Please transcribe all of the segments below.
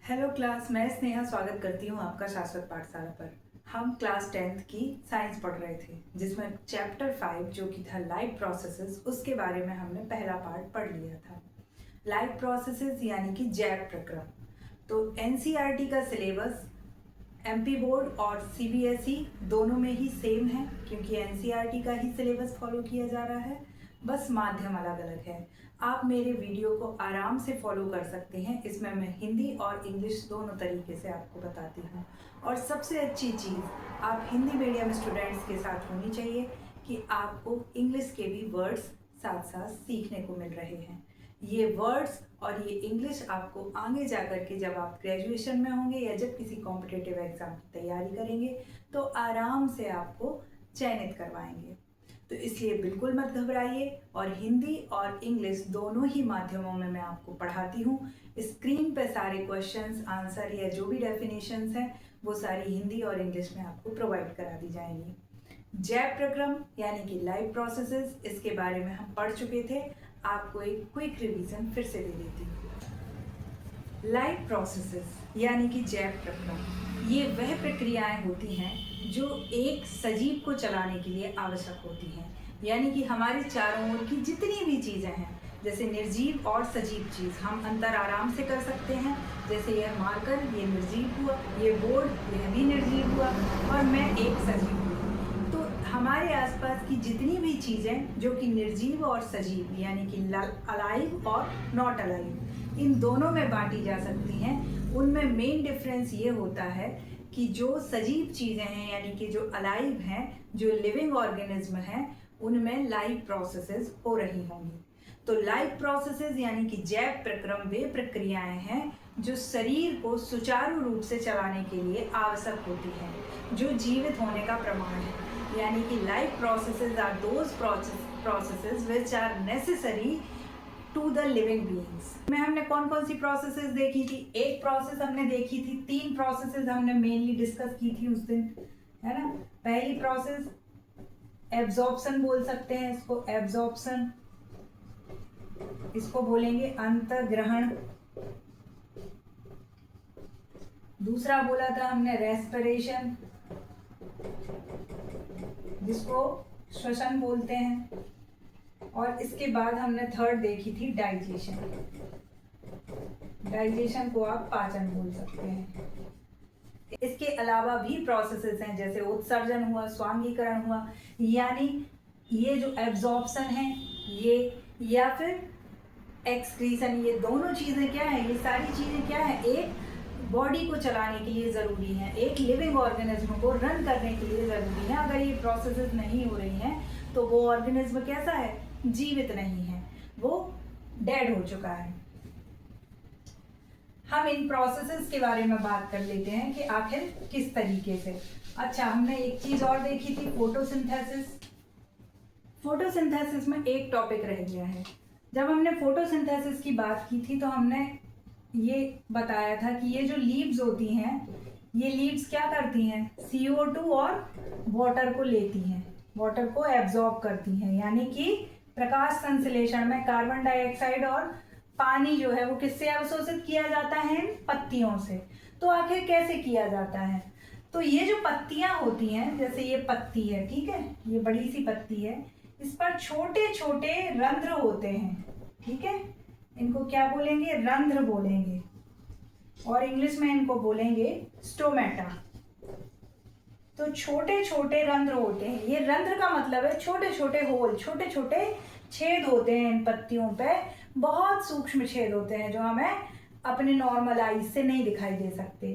Hello class, मैं स्नेहा स्वागत करती हूँ आपका शाश्वत पाठशाला पर। हम क्लास 10th की साइंस पढ़ रहे थे, जिसमें चैप्टर 5 जो कि था लाइफ प्रोसेसेस, उसके बारे में हमने पहला पार्ट पढ़ लिया था। लाइफ प्रोसेसेस यानी कि जैव प्रक्रम। तो एनसीईआरटी का सिलेबस एमपी बोर्ड और सीबीएसई दोनों में ही सेम है, क्योंकि एनसीईआरटी का ही सिलेबस फॉलो किया जा रहा है, बस माध्यम अलग अलग है। आप मेरे वीडियो को आराम से फॉलो कर सकते हैं। इसमें मैं हिंदी और इंग्लिश दोनों तरीके से आपको बताती हूँ। और सबसे अच्छी चीज़, आप हिंदी मीडियम स्टूडेंट्स के साथ होनी चाहिए कि आपको इंग्लिश के भी वर्ड्स साथ साथ सीखने को मिल रहे हैं। ये वर्ड्स और ये इंग्लिश आपको आगे जा कर के जब आप ग्रेजुएशन में होंगे या जब किसी कॉम्पिटिटिव एग्ज़ाम की तैयारी करेंगे तो आराम से आपको चयनित करवाएंगे। तो इसलिए बिल्कुल मत घबराइए, और हिंदी और इंग्लिश दोनों ही माध्यमों में मैं आपको पढ़ाती हूँ। स्क्रीन पे सारे क्वेश्चंस, आंसर या जो भी डेफिनेशंस हैं वो सारी हिंदी और इंग्लिश में आपको प्रोवाइड करा दी जाएंगी। जैव प्रक्रम यानी कि लाइफ प्रोसेसेस, इसके बारे में हम पढ़ चुके थे। आपको एक क्विक रिवीजन फिर से दे देती हूँ। लाइफ प्रोसेसेस यानी कि जैव प्रक्रम, ये वह प्रक्रियाएं होती हैं जो एक सजीव को चलाने के लिए आवश्यक होती हैं। यानी कि हमारे चारों ओर की जितनी भी चीज़ें हैं, जैसे निर्जीव और सजीव चीज़, हम अंतर आराम से कर सकते हैं। जैसे यह मार्कर, ये निर्जीव हुआ, ये बोर्ड, यह भी निर्जीव हुआ, और मैं एक सजीव हुई। तो हमारे आसपास की जितनी भी चीज़ें जो कि निर्जीव और सजीव यानी कि अलाइव और नॉट अलाइव, इन दोनों में बांटी जा सकती हैं। उनमें मेन डिफरेंस ये होता है कि जो सजीव चीज़ें हैं यानी कि जो अलाइव हैं, जो लिविंग ऑर्गेनिज्म हैं, उनमें लाइफ प्रोसेसेस हो रही होंगी। तो लाइफ प्रोसेसेस यानी कि जैव प्रक्रम वे प्रक्रियाएं हैं जो शरीर को सुचारू रूप से चलाने के लिए आवश्यक होती हैं, जो जीवित होने का प्रमाण है। यानी कि life processes are those processes which are necessary to the living beings. में हमने कौन कौन सी प्रोसेसेस देखी थी? एक प्रोसेस हमने देखी थी, 3 प्रोसेसेस हमने मेनली डिस्कस की थी उस दिन, है ना। पहली प्रोसेस एब्जॉर्प्शन बोल सकते हैं, इसको एब्जॉर्प्शन, इसको बोलेंगे अंतर्ग्रहण। दूसरा बोला था हमने रेस्पिरेशन, जिसको श्वसन बोलते हैं। और इसके बाद हमने थर्ड देखी थी डाइजेशन। डाइजेशन को आप पाचन बोल सकते हैं। इसके अलावा भी प्रोसेसेस हैं, जैसे उत्सर्जन हुआ, स्वांगीकरण हुआ। यानी ये जो एब्जॉर्प्शन है ये, या फिर एक्सक्रीशन, ये दोनों चीज़ें क्या है, ये सारी चीज़ें क्या है, एक बॉडी को चलाने के लिए ज़रूरी है, एक लिविंग ऑर्गेनिज्म को रन करने के लिए ज़रूरी है। अगर ये प्रोसेसेस नहीं हो रही हैं तो वो ऑर्गेनिज्म कैसा है, जीवित नहीं है, वो डेड हो चुका है। हम इन प्रोसेसेस के बारे में बात कर लेते हैं कि आखिर किस तरीके से। अच्छा, हमने एक चीज और देखी थी, फोटोसिंथेसिस। फोटोसिंथेसिस में एक टॉपिक रह गया है। जब हमने फोटोसिंथेसिस की बात की थी तो हमने ये बताया था कि ये जो लीव्स होती हैं, ये लीव्स क्या करती हैं, CO2 और वाटर को लेती हैं, वाटर को एब्जॉर्ब करती हैं। यानी कि प्रकाश संश्लेषण में कार्बन डाइऑक्साइड और पानी जो है वो किससे अवशोषित किया जाता है, पत्तियों से। तो आखिर कैसे किया जाता है? तो ये जो पत्तियां होती हैं, जैसे ये पत्ती है, ठीक है, ये बड़ी सी पत्ती है, इस पर छोटे छोटे रंध्र होते हैं, ठीक है। इनको क्या बोलेंगे, रंध्र बोलेंगे, और इंग्लिश में इनको बोलेंगे स्टोमेटा। तो छोटे छोटे रंध्र होते हैं। ये रंध्र का मतलब है छोटे छोटे होल, छोटे छोटे छेद होते हैं इन पत्तियों पे, बहुत सूक्ष्म छेद होते हैं जो हमें अपने नॉर्मल आईज से नहीं दिखाई दे सकते।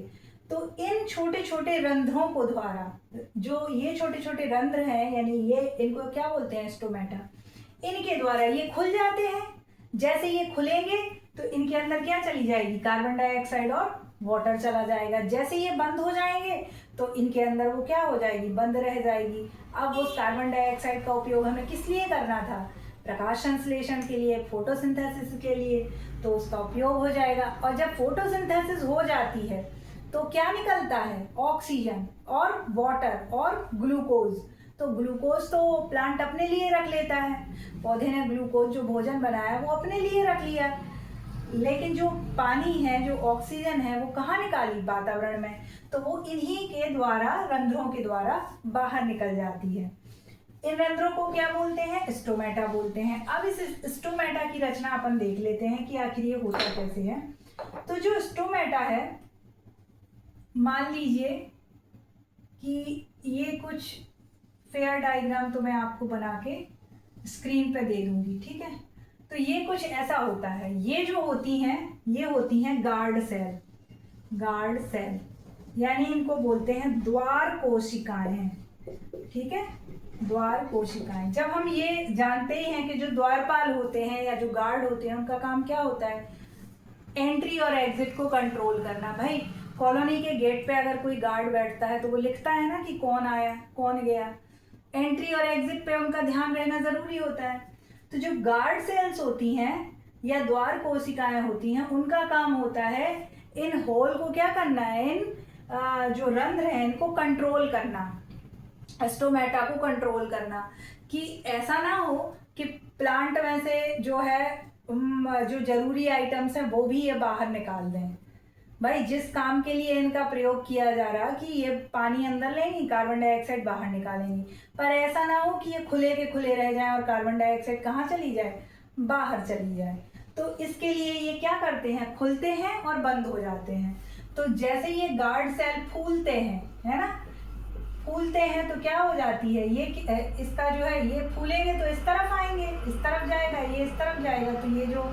तो इन छोटे छोटे रंध्रों को द्वारा, जो ये छोटे छोटे रंध्र हैं, यानी ये, इनको क्या बोलते हैं, स्टोमेटा, इनके द्वारा ये खुल जाते हैं। जैसे ये खुलेंगे तो इनके अंदर क्या चली जाएगी, कार्बन डाइऑक्साइड और वाटर चला जाएगा। जैसे ये बंद हो जाएंगे तो इनके अंदर वो क्या हो जाएगी, बंद रह जाएगी। अब उस कार्बन डाइऑक्साइड का उपयोग हमें किस लिए करना था, प्रकाश संश्लेषण के लिए, फोटोसिंथेसिस के लिए, तो उसका उपयोग हो जाएगा। और जब फोटोसिंथेसिस हो जाती है तो क्या निकलता है, ऑक्सीजन और वाटर और ग्लूकोज। तो ग्लूकोज तो प्लांट अपने लिए रख लेता है, पौधे ने ग्लूकोज जो भोजन बनाया वो अपने लिए रख लिया। लेकिन जो पानी है, जो ऑक्सीजन है, वो कहाँ निकाली? वातावरण में। तो वो इन्हीं के द्वारा, रंध्रों के द्वारा बाहर निकल जाती है। इन रंध्रों को क्या बोलते हैं? स्टोमेटा बोलते हैं। अब इस स्टोमेटा की रचना अपन देख लेते हैं कि आखिर ये होता कैसे है। तो जो स्टोमेटा है, मान लीजिए कि ये कुछ फेयर डायग्राम तो मैं आपको बना के स्क्रीन पे दे दूंगी, ठीक है। तो ये कुछ ऐसा होता है। ये जो होती हैं, ये होती हैं गार्ड सेल। गार्ड सेल यानी इनको बोलते हैं द्वार कोशिकाएं, ठीक है, द्वार कोशिकाएं। जब हम ये जानते ही हैं कि जो द्वारपाल होते हैं या जो गार्ड होते हैं, उनका काम क्या होता है? एंट्री और एग्जिट को कंट्रोल करना। भाई कॉलोनी के गेट पे अगर कोई गार्ड बैठता है तो वो लिखता है ना कि कौन आया कौन गया। एंट्री और एग्जिट पे उनका ध्यान रहना जरूरी होता है। तो जो गार्ड सेल्स होती हैं या द्वार कोशिकाएं होती हैं, उनका काम होता है इन होल को क्या करना है, इन जो रंध्र हैं इनको कंट्रोल करना, स्टोमेटा को कंट्रोल करना, कि ऐसा ना हो कि प्लांट में से जो है जो जरूरी आइटम्स हैं वो भी ये बाहर निकाल दें। भाई जिस काम के लिए इनका प्रयोग किया जा रहा कि ये पानी अंदर लेंगी, कार्बन डाइऑक्साइड बाहर निकालेंगी, पर ऐसा ना हो कि ये खुले के खुले रह जाएं और कार्बन डाइऑक्साइड कहाँ चली जाए? बाहर चली जाए। तो इसके लिए ये क्या करते हैं? खुलते हैं और बंद हो जाते हैं। तो जैसे ये गार्ड सेल फूलते हैं, है ना, फूलते हैं तो क्या हो जाती है, ये इसका जो है, ये फूलेंगे तो इस तरफ आएंगे, इस तरफ जाएगा, ये इस तरफ जाएगा, तो ये जो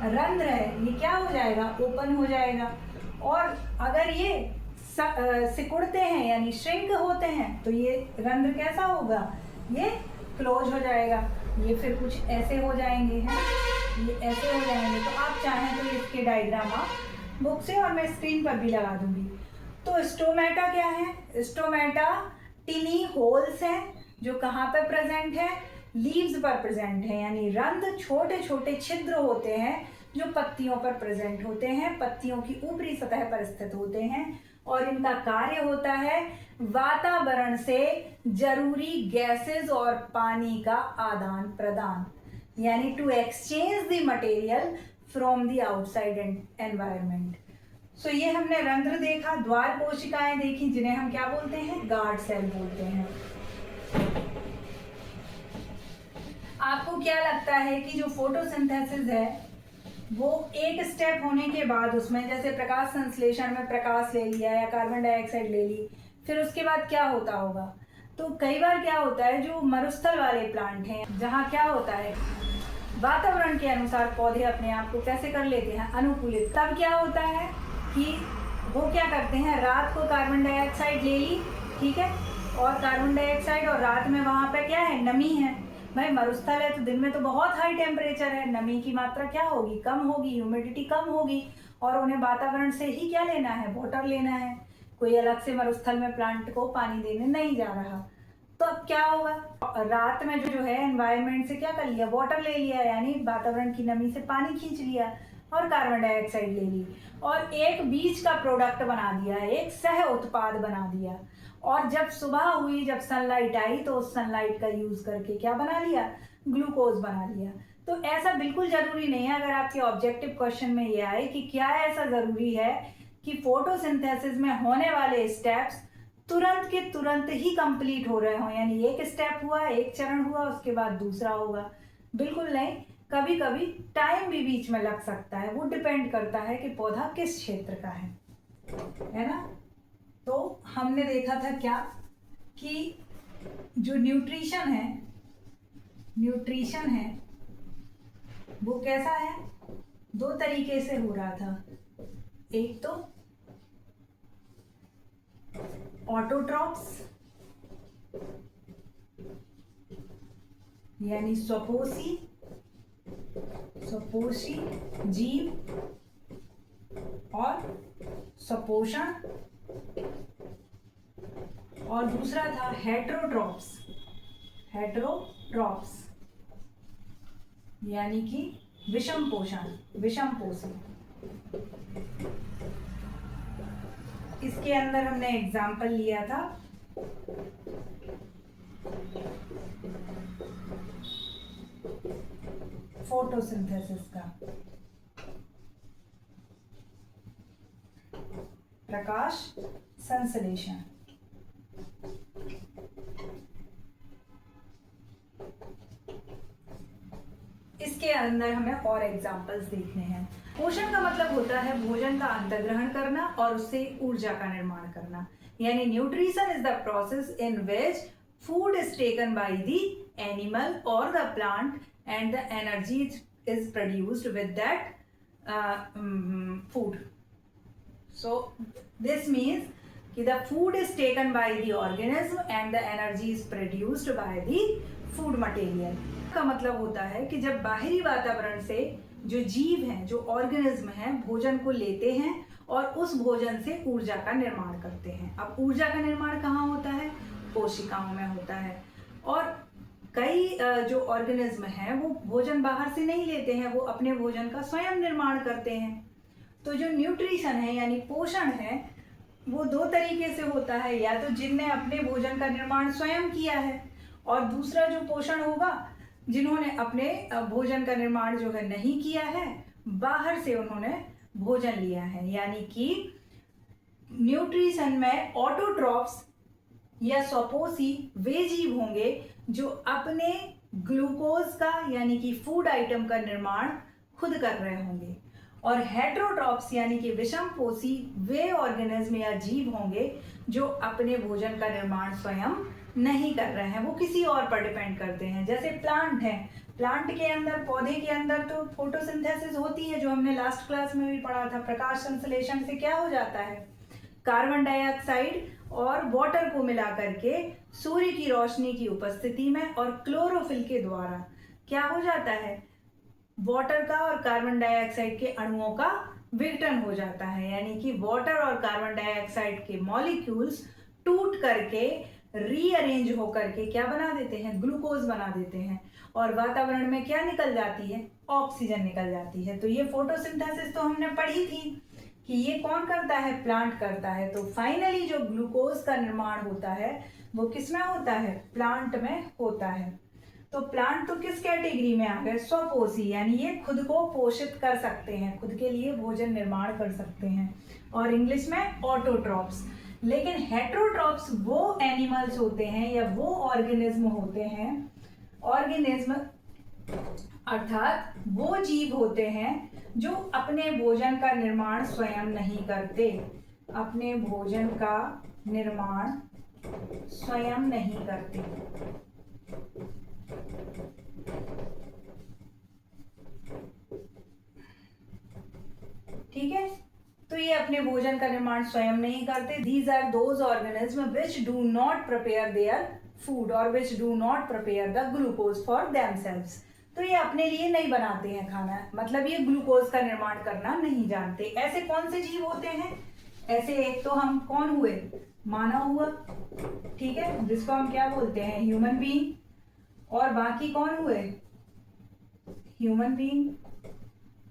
रंध्र है ये क्या हो जाएगा? ओपन हो जाएगा। और अगर ये सिकुड़ते हैं यानी श्रिंक होते हैं तो ये रंध्र कैसा होगा? ये क्लोज हो जाएगा। ये फिर कुछ ऐसे हो जाएंगे, हैं, ये ऐसे हो जाएंगे। तो आप चाहें तो इसके डायग्राम आप बुक से और मैं स्क्रीन पर भी लगा दूंगी। तो स्टोमेटा क्या है? स्टोमेटा टिनी होल्स हैं जो कहाँ पर प्रेजेंट है? लीव्स पर प्रेजेंट है, यानी रंध्र छोटे छोटे छिद्र होते हैं जो पत्तियों पर प्रेजेंट होते हैं, पत्तियों की ऊपरी सतह पर स्थित होते हैं। और इनका कार्य होता है वातावरण से जरूरी गैसेस और पानी का आदान प्रदान, यानी to exchange the material from the outside environment. So ये हमने रंध्र देखा, द्वार कोशिकाएं देखी जिन्हें हम क्या बोलते हैं? गार्ड सेल बोलते हैं। आपको क्या लगता है कि जो फोटोसिंथेसिस है वो एक स्टेप होने के बाद उसमें, जैसे प्रकाश संश्लेषण में प्रकाश ले लिया या कार्बन डाइऑक्साइड ले ली, फिर उसके बाद क्या होता होगा? तो कई बार क्या होता है, जो मरुस्थल वाले प्लांट हैं जहाँ क्या होता है, वातावरण के अनुसार पौधे अपने आप को कैसे कर लेते हैं? अनुकूलित। तब क्या होता है कि वो क्या करते हैं, रात को कार्बन डाइऑक्साइड ले ली, ठीक है, और कार्बन डाइऑक्साइड, और रात में वहाँ पे क्या है? नमी है। भाई मरुस्थल है तो दिन में तो बहुत हाई टेम्परेचर है, नमी की मात्रा क्या होगी? कम होगी, ह्यूमिडिटी कम होगी, और उन्हें वातावरण से ही क्या लेना है? वाटर लेना है। कोई अलग से मरुस्थल में प्लांट को पानी देने नहीं जा रहा। तो अब क्या होगा? रात में जो है एनवायरनमेंट से क्या कर लिया? वाटर ले लिया, यानी वातावरण की नमी से पानी खींच लिया और कार्बन डाइऑक्साइड ले ली, और एक बीज का प्रोडक्ट बना दिया, एक सह उत्पाद बना दिया। और जब सुबह हुई, जब सनलाइट आई, तो उस सनलाइट का यूज करके क्या बना लिया? ग्लूकोज बना लिया। तो ऐसा बिल्कुल जरूरी नहीं है, अगर आपके ऑब्जेक्टिव क्वेश्चन में ये आए कि क्या ऐसा जरूरी है कि फोटोसिंथेसिस में होने वाले स्टेप्स तुरंत के तुरंत ही कंप्लीट हो रहे हों, यानी एक स्टेप हुआ, एक चरण हुआ, उसके बाद दूसरा होगा? बिल्कुल नहीं। कभी कभी टाइम भी बीच में लग सकता है, वो डिपेंड करता है कि पौधा किस क्षेत्र का है ना। तो हमने देखा था क्या कि जो न्यूट्रिशन है वो कैसा है? दो तरीके से हो रहा था। एक तो ऑटोट्रॉप्स यानी स्वपोषी जीव, और स्वपोषण, और दूसरा था हेटेरोट्रॉप्स यानी कि विषम पोषी। इसके अंदर हमने एग्जाम्पल लिया था फोटोसिंथेसिस का। प्रकाश संश्लेषण। इसके अंदर हमें और एग्जाम्पल्स देखने हैं। पोषण का मतलब होता है भोजन का अंतर्ग्रहण करना और उससे ऊर्जा का निर्माण करना, यानी nutrition is the process in which food is taken by the animal और the plant and the energy is produced with that food. So this means कि the food is taken by the organism and the energy is produced by the food material. का मतलब होता है कि जब बाहरी वातावरण से जो जीव हैं, जो ऑर्गेनिज्म हैं, भोजन को लेते हैं और उस भोजन से ऊर्जा का निर्माण करते हैं। अब ऊर्जा का निर्माण कहाँ होता है? कोशिकाओं में होता है। और कई जो ऑर्गेनिज्म हैं वो भोजन बाहर से नहीं लेते हैं, वो अपने भोजन का स्वयं निर्माण करते हैं। तो जो न्यूट्रिशन है यानी पोषण है वो दो तरीके से होता है, या तो जिनने अपने भोजन का निर्माण स्वयं किया है, और दूसरा जो पोषण होगा जिन्होंने अपने भोजन का निर्माण जो है नहीं किया है, बाहर से उन्होंने भोजन लिया है। यानी कि न्यूट्रिशन में ऑटोट्रॉफ्स या सपोसी वे जीव होंगे जो अपने ग्लूकोज का यानी कि फूड आइटम का निर्माण खुद कर रहे होंगे, और हेट्रोट्रॉप्स यानी कि विषमपोषी वे ऑर्गेनिज्म या जीव होंगे जो अपने भोजन का निर्माण स्वयं नहीं कर रहे हैं, वो किसी और पर डिपेंड करते हैं। जैसे प्लांट है, प्लांट के अंदर, पौधे के अंदर तो फोटोसिंथेसिस होती है, जो हमने लास्ट क्लास में भी पढ़ा था। प्रकाश संश्लेषण से क्या हो जाता है? कार्बन डाइऑक्साइड और वाटर को मिला करके सूर्य की रोशनी की उपस्थिति में और क्लोरोफिल के द्वारा क्या हो जाता है? वाटर का और कार्बन डाइऑक्साइड के अणुओं का विघटन हो जाता है, यानी कि वाटर और कार्बन डाइऑक्साइड के मॉलिक्यूल्स टूट करके रीअरेंज होकर के क्या बना देते हैं? ग्लूकोज बना देते हैं, और वातावरण में क्या निकल जाती है? ऑक्सीजन निकल जाती है। तो ये फोटोसिंथेसिस तो हमने पढ़ी थी कि ये कौन करता है? प्लांट करता है। तो फाइनली जो ग्लूकोज का निर्माण होता है वो किस में होता है? प्लांट में होता है। तो प्लांट तो किस कैटेगरी में आ गए? स्वपोषी, यानी ये खुद को पोषित कर सकते हैं, खुद के लिए भोजन निर्माण कर सकते हैं, और इंग्लिश में ऑटोट्रॉप्स। लेकिन हेट्रोट्रॉप्स वो एनिमल्स होते हैं या वो ऑर्गेनिज्म होते हैं, ऑर्गेनिज्म अर्थात वो जीव होते हैं जो अपने भोजन का निर्माण स्वयं नहीं करते, अपने भोजन का निर्माण स्वयं नहीं करते। ठीक है, तो ये अपने भोजन का निर्माण स्वयं नहीं करते। These are those organisms which do not prepare their food or which do not prepare the glucose for themselves. तो ये अपने लिए नहीं बनाते हैं खाना, मतलब ये ग्लूकोज का निर्माण करना नहीं जानते। ऐसे कौन से जीव होते हैं? ऐसे एक तो हम कौन हुए? मानव हुआ, ठीक है, जिसको हम क्या बोलते हैं? Human being. और बाकी कौन हुए? Human being.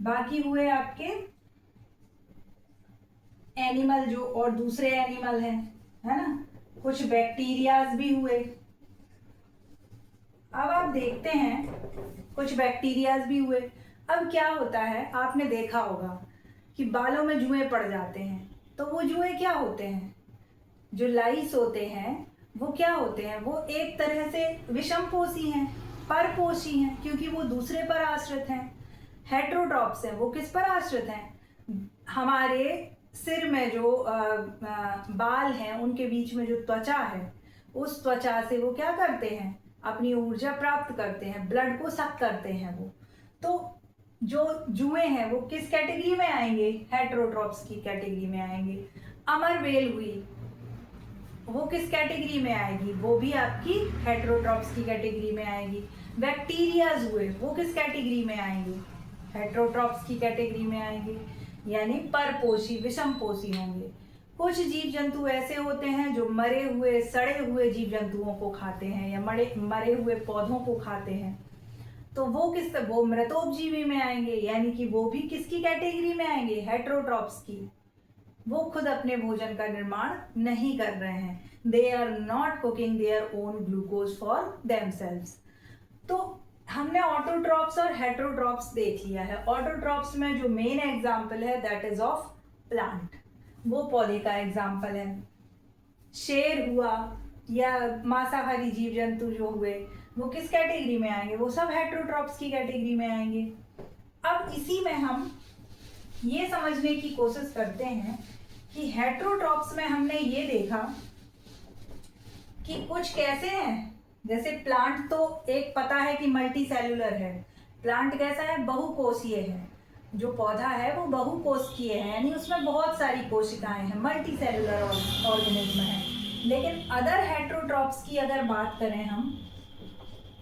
बाकी हुए आपके एनिमल जो और दूसरे एनिमल हैं, है ना। कुछ बैक्टीरियाज भी हुए। अब आप देखते हैं कुछ बैक्टीरियाज भी हुए। अब क्या होता है, आपने देखा होगा कि बालों में जुएं पड़ जाते हैं, तो वो जुएं क्या होते हैं? जो लाइस होते हैं वो क्या होते हैं? वो एक तरह से विषमपोषी हैं, परपोषी हैं, क्योंकि वो दूसरे पर आश्रित हैं। हेट्रोट्रॉप्स हैं, वो किस पर आश्रित हैं? हमारे सिर में जो बाल हैं उनके बीच में जो त्वचा है, उस त्वचा से वो क्या करते हैं? अपनी ऊर्जा प्राप्त करते हैं, ब्लड को सक करते हैं वो। तो जो जुएं हैं वो किस कैटेगरी में आएंगे? हेट्रोट्रॉप्स की कैटेगरी में आएंगे। अमर बेल हुई, वो किस कैटेगरी में आएगी? वो भी आपकी हेट्रोट्रॉप्स की कैटेगरी में आएगी। बैक्टीरियाज हुए, वो किस कैटेगरी में आएंगे? हेट्रोट्रॉप्स की कैटेगरी में आएंगे, यानी परपोषी, विषमपोषी होंगे। कुछ जीव जंतु ऐसे होते हैं जो मरे हुए, सड़े हुए जीव जंतुओं को खाते हैं या मरे हुए पौधों को खाते हैं, तो वो मृतोपजीवी में आएंगे, यानी कि वो भी किसकी कैटेगरी में आएंगे? हेट्रोट्रॉप्स की। वो खुद अपने भोजन का निर्माण नहीं कर रहे हैं। They are not cooking their own glucose for themselves. तो हमने ऑटोट्रॉप्स और हेट्रोट्रॉप्स देख लिया है। ऑटोट्रॉप्स में जो मेन एग्जाम्पल है दैट इज ऑफ प्लांट। वो पौधे का एग्जाम्पल है। शेर हुआ या मांसाहारी जीव जंतु जो हुए वो किस कैटेगरी में आएंगे? वो सब हेटेरोट्रॉप्स की कैटेगरी में आएंगे। अब इसी में हम ये समझने की कोशिश करते हैं कि हेटेरोट्रॉप्स में हमने ये देखा कि कुछ कैसे हैं। जैसे प्लांट तो एक पता है कि मल्टी सेलुलर है। प्लांट कैसा है? बहुकोषीय है। जो पौधा है वो बहुकोषीय है, यानी उसमें बहुत सारी कोशिकाएं हैं, मल्टी सेलुलर ऑर्गेनिज्म है। लेकिन अदर हेटेरोट्रॉप्स की अगर बात करें हम,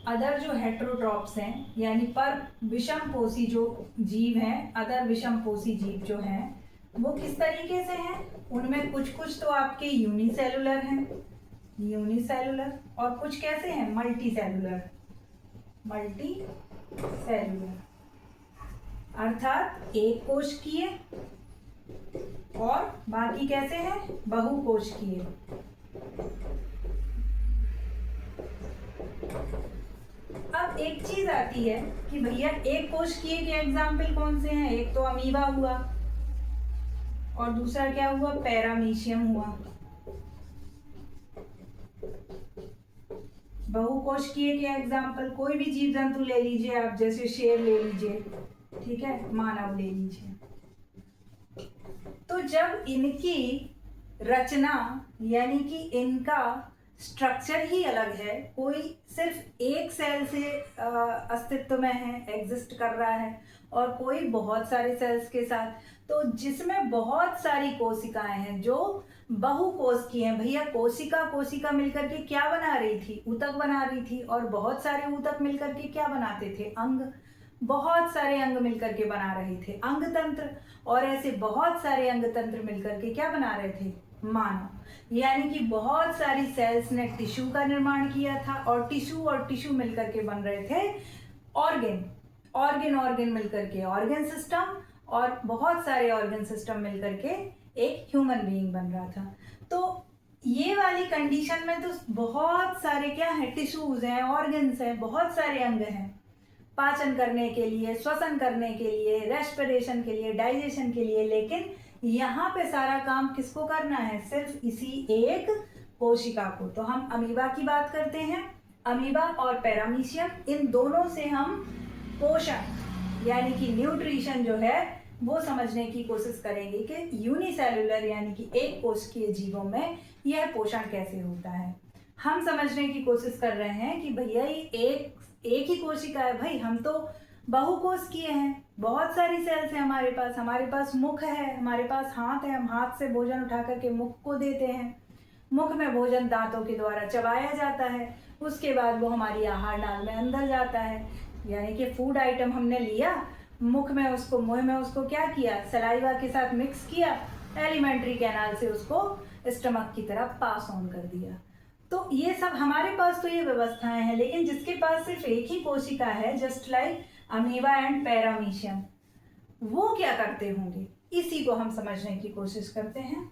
अदर जो हेटेरोट्रॉप्स हैं यानी पर विषमपोषी जो जीव हैं, अदर विषमपोषी जीव जो हैं वो किस तरीके से हैं? उनमें कुछ कुछ तो आपके यूनिसेलुलर हैं, यूनिसेलुलर, और कुछ कैसे हैं? मल्टी सेलुलर, मल्टी सेलुलर अर्थात एक कोशिकीय, और बाकी कैसे हैं? बहुकोशिकीय। अब एक चीज आती है कि भैया एक कोशिकीय के एग्जाम्पल कौन से हैं? एक तो अमीबा हुआ और दूसरा क्या हुआ? पैरामीशियम हुआ। बहुकोशिकीय के एग्जाम्पल कोई भी जीव जंतु ले लीजिए आप, जैसे शेर ले लीजिए, ठीक है, मानव ले लीजिए। तो जब इनकी रचना यानी कि इनका स्ट्रक्चर ही अलग है, कोई सिर्फ एक सेल से अस्तित्व में है, एग्जिस्ट कर रहा है, और कोई बहुत सारे सेल्स के साथ, तो जिसमें बहुत सारी कोशिकाएं हैं जो बहुकोश की हैं। भैया कोशिका कोशिका मिलकर के क्या बना रही थी? ऊतक बना रही थी, और बहुत सारे ऊतक मिलकर के क्या बनाते थे? अंग। बहुत सारे अंग मिलकर के बना रहे थे अंग तंत्र, और ऐसे बहुत सारे अंग तंत्र मिलकर के क्या बना रहे थे? मानव। यानी कि बहुत सारी सेल्स ने टिश्यू का निर्माण किया था, और टिश्यू मिलकर के बन रहे थे ऑर्गन, ऑर्गन मिलकर के ऑर्गन सिस्टम, और बहुत सारे ऑर्गन सिस्टम मिलकर के एक ह्यूमन बीइंग बन रहा था। तो ये वाली कंडीशन में तो बहुत सारे क्या है? टिश्यूज हैं, ऑर्गन्स हैं, बहुत सारे अंग हैं, पाचन करने के लिए, श्वसन करने के लिए, रेस्पिरेशन के लिए, डाइजेशन के लिए। लेकिन यहाँ पे सारा काम किसको करना है? सिर्फ इसी एक कोशिका को। तो हम अमीबा की बात करते हैं। अमीबा और पैरामीशियम, इन दोनों से हम पोषण यानी कि न्यूट्रिशन जो है वो समझने की कोशिश करेंगे कि यूनिसेलुलर यानी कि एक कोशिकीय जीवों में यह पोषण कैसे होता है। हम समझने की कोशिश कर रहे हैं कि भैया ये एक ही कोशिका है। भाई हम तो बहुकोशिकीय हैं, बहुत सारी सेल्स हैं हमारे पास मुख है, हमारे पास हाथ है, हम हाथ से भोजन उठा करके मुख को देते हैं, मुख में भोजन दांतों के द्वारा चबाया जाता है, उसके बाद वो हमारी आहार नाल में अंदर जाता है, यानी कि फूड आइटम हमने लिया, मुंह में उसको क्या किया? सलाइवा के साथ मिक्स किया, एलिमेंट्री कैनाल से उसको स्टमक की तरफ पास ऑन कर दिया। तो ये सब हमारे पास तो ये व्यवस्थाएं हैं, लेकिन जिसके पास सिर्फ एक ही कोशिका है, just like amoeba and paramecium, वो क्या करते होंगे? इसी को हम समझने की कोशिश करते हैं।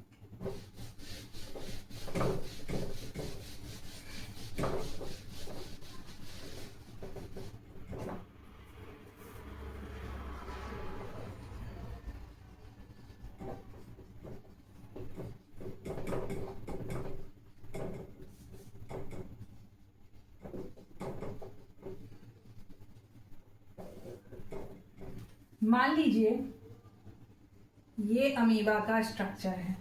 मान लीजिए ये अमीबा का स्ट्रक्चर है,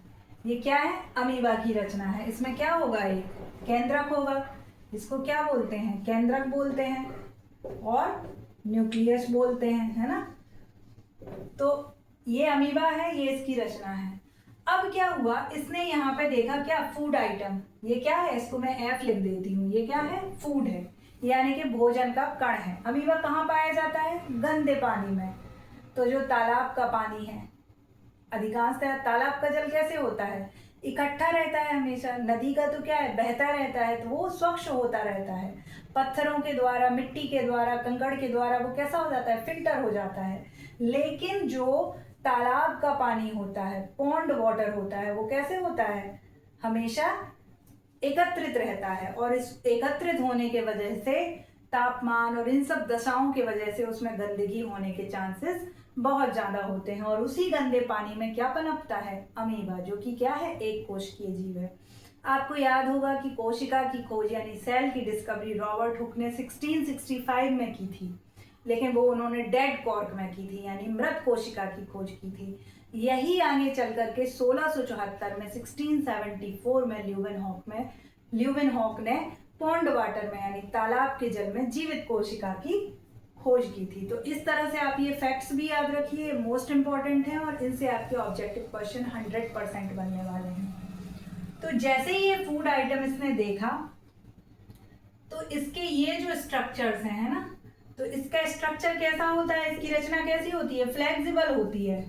ये क्या है? अमीबा की रचना है। इसमें क्या होगा? एक केंद्रक होगा, इसको क्या बोलते हैं? केंद्रक बोलते हैं, और न्यूक्लियस बोलते हैं, है ना? तो ये अमीबा है, ये इसकी रचना है। अब क्या हुआ? इसने यहाँ पे देखा क्या? Food item. ये क्या है? इसको मैं एफ लिख देती हूँ। ये क्या है? फूड है, यानी कि भोजन का कण है। अमीबा कहाँ पाया जाता है? गंदे पानी में। तो जो तालाब का पानी है, अधिकांशतः तालाब का जल कैसे होता है? इकट्ठा रहता है हमेशा। नदी का तो क्या है? बहता रहता है, तो वो स्वच्छ होता रहता है। पत्थरों के द्वारा, मिट्टी के द्वारा, कंकड़ के द्वारा वो कैसा हो जाता है? फिल्टर हो जाता है। लेकिन जो तालाब का पानी होता है, पॉन्ड वाटर होता है, वो कैसे होता है? हमेशा एकत्रित रहता है, और इस एकत्रित होने के वजह से तापमान और इन सब दशाओं की वजह से उसमें गंदगी होने के चांसेस बहुत ज़्यादा होते हैं और उसी गंदे पानी में क्या पनपता है, अमीबा, जो कि क्या है, एक कोशिकीय जीव है। आपको याद होगा कि कोशिका की खोज यानी सेल की डिस्कवरी रॉबर्ट हुक ने 1665 में की थी, लेकिन वो उन्होंने डेड कॉर्क में की थी, यानी मृत कोशिका की खोज की थी। यही आगे चल करके 1674 में 1674 में ल्यूवेनहॉक ने पॉन्ड वाटर में यानी तालाब के जल में जीवित कोशिका की खोज की थी। तो इस तरह से आप ये फैक्ट्स भी याद रखिए, मोस्ट इंपॉर्टेंट हैं और इनसे आपके ऑब्जेक्टिव क्वेश्चन 100% बनने वाले हैं। तो जैसे ही ये फूड आइटम इसने देखा तो इसके ये जो स्ट्रक्चर्स हैं, है ना, तो इसका स्ट्रक्चर कैसा होता है, इसकी रचना कैसी होती है, फ्लेक्सिबल होती है।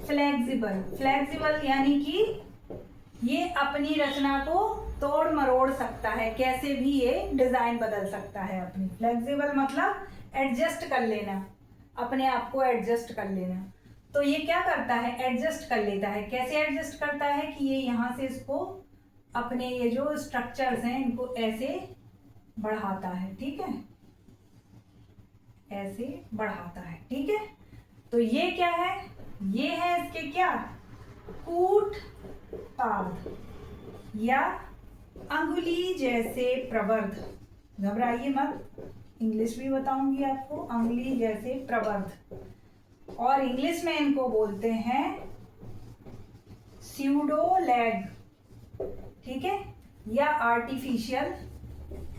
फ्लेक्सिबल यानी कि ये अपनी रचना को तोड़ मरोड़ सकता है, कैसे भी ये डिजाइन बदल सकता है अपनी। फ्लेक्सिबल मतलब एडजस्ट कर लेना, अपने आप को एडजस्ट कर लेना। तो ये क्या करता है, एडजस्ट कर लेता है। कैसे एडजस्ट करता है कि ये यहाँ से इसको अपने ये जो स्ट्रक्चर्स हैं इनको ऐसे बढ़ाता है, ठीक है, ऐसे बढ़ाता है, ठीक है। तो ये क्या है, ये है इसके क्या, कूट पाद या अंगुली जैसे प्रवर्ध। घबराइए मत, इंग्लिश भी बताऊंगी आपको, अंगुली जैसे प्रवर्ध, और इंग्लिश में इनको बोलते हैं स्यूडो लैग, ठीक है, या आर्टिफिशियल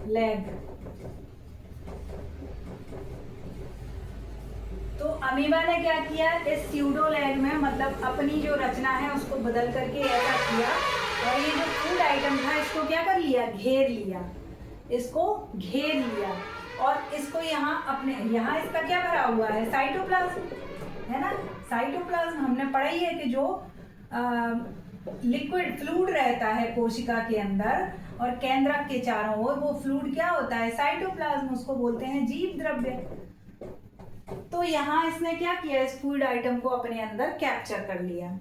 लैग। तो अमीबा ने क्या किया, इस स्यूडो लैग में मतलब अपनी जो रचना है उसको बदल करके ऐसा किया, और ये जो फूड आइटम था इसको क्या कर लिया, घेर लिया, इसको घेर लिया, और इसको यहाँ अपने, यहाँ इसका क्या भरा हुआ है, साइटोप्लाज्म, है ना। साइटोप्लाज्म हमने पढ़ा ही है कि जो लिक्विड फ्लूइड रहता है कोशिका के अंदर और केंद्रक के चारों ओर, वो फ्लूइड क्या होता है, साइटोप्लाज्म, उसको बोलते हैं जीव द्रव्य। तो यहाँ इसने क्या किया, इस फूड आइटम को अपने अंदर कैप्चर कर लिया।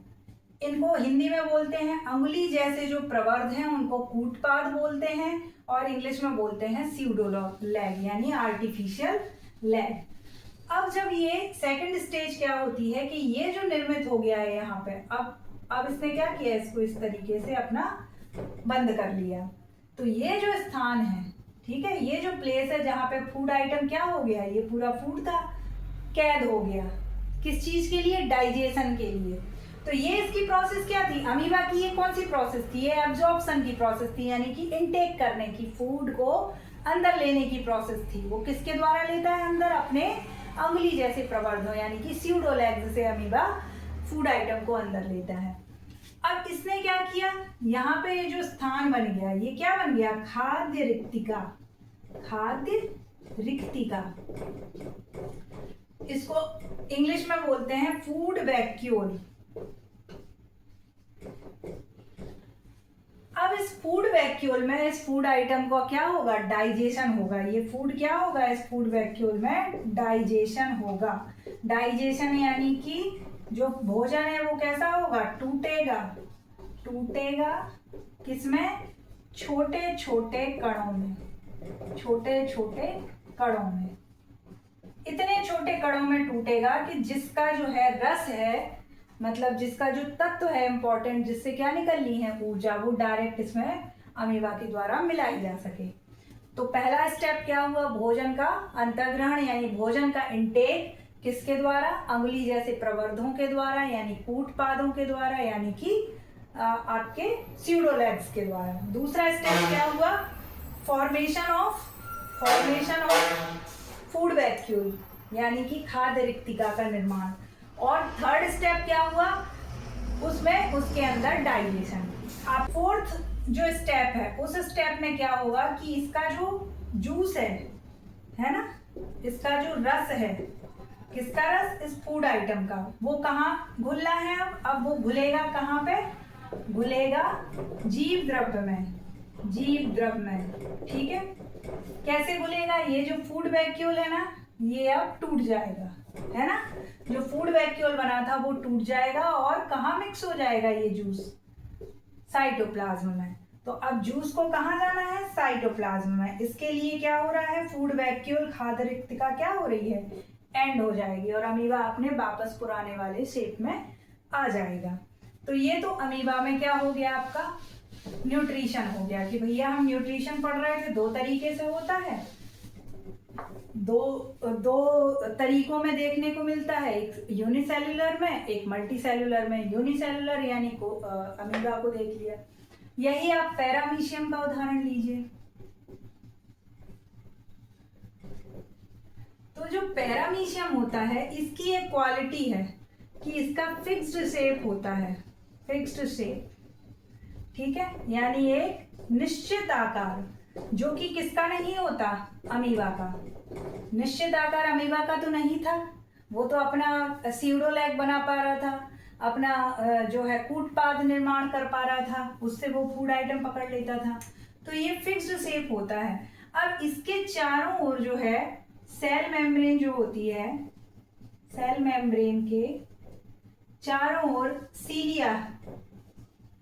इनको हिंदी में बोलते हैं अंगुली जैसे जो प्रवर्ध हैं उनको कूटपाद बोलते हैं, और इंग्लिश में बोलते हैं स्यूडो लैग यानी आर्टिफिशियल लैग। अब जब ये सेकंड स्टेज क्या होती है कि ये जो निर्मित हो गया है यहाँ पे, अब इसने क्या किया, इसको इस तरीके से अपना बंद कर लिया। तो ये जो स्थान है, ठीक है, ये जो प्लेस है जहाँ पे फूड आइटम क्या हो गया, ये पूरा फूड था, कैद हो गया, किस चीज के लिए, डाइजेशन के लिए। तो ये इसकी प्रोसेस क्या थी, अमीबा की ये कौन सी प्रोसेस थी, ये एब्जॉर्प्शन की प्रोसेस थी, यानी कि इनटेक करने की, फूड को अंदर लेने की प्रोसेस थी। वो किसके द्वारा लेता है अंदर, अपने अंगुली जैसे प्रवर्धों यानी कि स्यूडोलैग्स से अमीबा फूड आइटम को अंदर लेता है। अब इसने क्या किया, यहाँ पे ये जो स्थान बन गया, ये क्या बन गया, खाद्य रिक्तिका, खाद्य रिक्तिका। इसको इंग्लिश में बोलते हैं फूड वैक्यूल। अब इस फूड वैक्यूल में इस फूड आइटम का क्या होगा, डाइजेशन होगा। ये फूड क्या होगा, इस फूड वैक्यूल में डाइजेशन होगा। डाइजेशन यानी कि जो भोजन है वो कैसा होगा, टूटेगा, टूटेगा किसमें, छोटे छोटे कणों में, छोटे छोटे कणों में, इतने छोटे कणों में टूटेगा कि जिसका जो है रस है, मतलब जिसका जो तत्व है इंपॉर्टेंट, जिससे क्या निकलनी है ऊर्जा, वो डायरेक्ट इसमें अमीबा के द्वारा मिलाई जा सके। तो पहला स्टेप क्या हुआ, भोजन का अंतर्ग्रहण यानी भोजन का इंटेक किसके द्वारा, अंगुली जैसे प्रवर्धों के द्वारा यानी कूटपादों के द्वारा यानी कि आपके स्यूडोलैग्स के द्वारा। दूसरा स्टेप क्या हुआ, फॉर्मेशन ऑफ फूड वैक्यूल यानी कि खाद्य रिक्तिका का निर्माण। और थर्ड स्टेप क्या हुआ, उसमें उसके अंदर डाइजेशन। अब फोर्थ जो स्टेप है, उस स्टेप में क्या होगा कि इसका जो जूस है ना, इसका जो रस है, किसका रस, इस फूड आइटम का, वो कहाँ घुलना है, अब वो घुलेगा कहाँ पे, घुलेगा जीव द्रव्य में, जीव द्रव्य में, ठीक है। कैसे घुलेगा, ये जो फूड वैक्यूल है ना, ये अब टूट जाएगा, है ना, जो फूड वैक्यूल बना था वो टूट जाएगा और कहाँ मिक्स हो जाएगा ये जूस, साइटोप्लाज्म में। तो अब जूस को कहाँ जाना है, साइटोप्लाज्म में। इसके लिए क्या हो रहा है, फूड वैक्यूल खाद्य रिक्तिका क्या हो रही है, एंड हो जाएगी और अमीबा अपने वापस पुराने वाले शेप में आ जाएगा। तो ये तो अमीबा में क्या हो गया, आपका न्यूट्रिशन हो गया कि भैया हम न्यूट्रिशन पढ़ रहे थे, 2 तरीके से होता है, दो तरीकों में देखने को मिलता है, एक यूनिसेल्युलर में, एक मल्टीसेल्युलर में। यूनिसेल्युलर यानी को अमीबा को देख लिया, यही आप पैरामीशियम का उदाहरण लीजिए। तो जो पैरामीशियम होता है इसकी एक क्वालिटी है कि इसका फिक्स्ड शेप होता है, फिक्स्ड शेप, ठीक है, यानी एक निश्चित आकार, जो कि किसका नहीं होता, अमीबा का। निश्चित आकार अमीबा का तो नहीं था, वो तो अपना सीउडोलैग बना पा रहा था, अपना जो है कूटपाद निर्माण कर पा रहा था, उससे वो फूड आइटम पकड़ लेता था। तो ये फिक्स्ड शेप होता है। अब इसके चारों ओर जो है सेल मेम्ब्रेन जो होती है, सेल मेम्ब्रेन के चारों ओर सीलिया,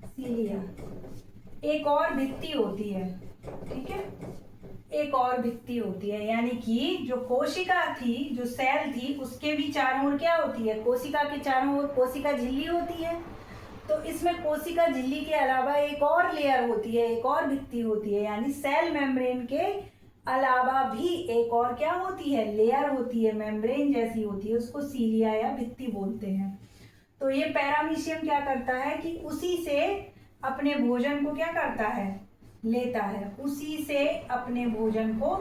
सीलिया एक और भित्ति होती है, ठीक है, एक और भित्ति होती है, यानी कि जो कोशिका थी, जो सेल थी, उसके भी चारों ओर क्या होती है, कोशिका के चारों ओर कोशिका झिल्ली होती है। तो इसमें कोशिका झिल्ली के अलावा एक और लेयर होती है, एक और भित्ति होती है, यानी सेल मेम्ब्रेन के अलावा भी एक और क्या होती है, लेयर होती है, मेम्ब्रेन जैसी होती है, उसको सीलिया या भित्ति बोलते हैं। तो ये पैरामीशियम क्या करता है कि उसी से अपने भोजन को क्या करता है, लेता है, उसी से अपने भोजन को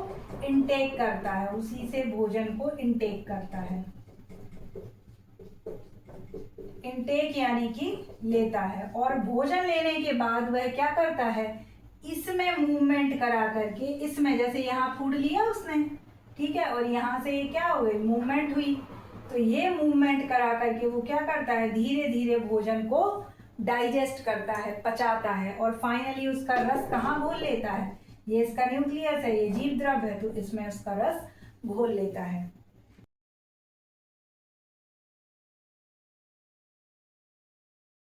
इनटेक करता है, उसी से भोजन को इनटेक करता है। इनटेक यानी कि लेता है, और भोजन लेने के बाद वह क्या करता है, इसमें मूवमेंट करा करके, इसमें जैसे यहाँ फूड लिया उसने, ठीक है, और यहाँ से क्या हो गई, मूवमेंट हुई, तो ये मूवमेंट करा करके वो क्या करता है, धीरे धीरे भोजन को डाइजेस्ट करता है, पचाता है, और फाइनली उसका रस कहाँ घोल लेता है, ये इसका न्यूक्लियस है, ये जीव द्रव है, तो इसमें उसका रस घोल लेता है।